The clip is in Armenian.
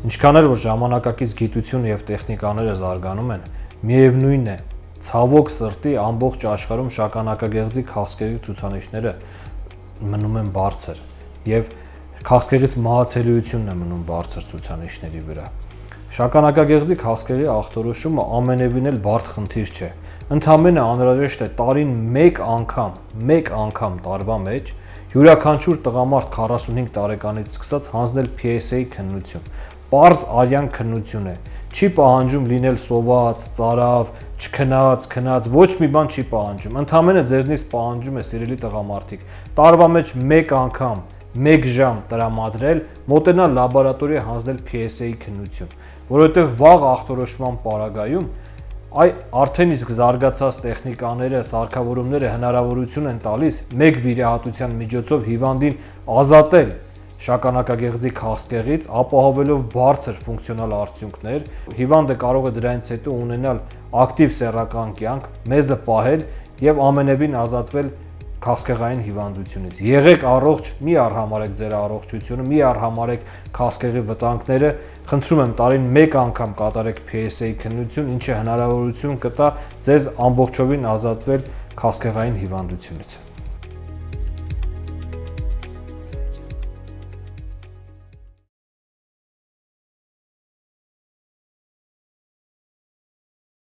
Ինչքան էլ որ ժամանակակից գիտությունը եւ տեխնիկաները զարգանում են, միևնույն է, ցավոք սրտի ամբողջ աշխարհում շագանակագեղձի քաղցկեղի ցուցանիշները մնում են բարձր եւ քաղցկեղից մահացելիությունն է մնում բարձր ցուցանիշների վրա։ Շագանակագեղձի քաղցկեղի ախտորոշումը ամենևին էլ բարդ խնդիր չէ։ Ընդամենը անհրաժեշտ է տարին մեկ անգամ տարվա մեջ յուրաքանչյուր տղամարդ 45 տարեկանից սկսած հանձնել PSA քննություն։ Պարզ արյան քննություն է, չի պահանջում լինել սոված, ծարավ, չքնած, քնած, ոչ մի բան չի պահանջում։ Ընդամենը ձեզնից պահանջում է սիրելի տղամարդիկ, տարվա մեջ մեկ անգամ, 1 ժամ տրամադրել, մոտենալ լաբորատորիա հանձնել PSA քննություն, որովհետև վաղ ախտորոշման պարագայում արդեն իսկ զարգացած տեխնիկաները, սարքավորումները հնարավորություն են տալիս մեկ վիրահատության միջոցով հիվանդին ազատել շագանակագեղձի քաղցկեղից, ապահովելով բարձր ֆունկցիոնալ արդյունքներ, հիվանդը կարող է դրանից հետո ունենալ ակտիվ սեռական կյանք, մեզը պահել եւ ամենևին ազատվել քաղցկեղային հիվանդությունից։ Եղեք առողջ, մի արհամարեք ձեր առողջությունը, մի արհամարեք քաղցկեղի վտանգները, խնդրում եմ տարին մեկ անգամ կատարեք PSA քննություն, ինչը հնարավորություն կտա ձեզ ամբողջովին ազատվել քաղցկեղային հիվանդությունից։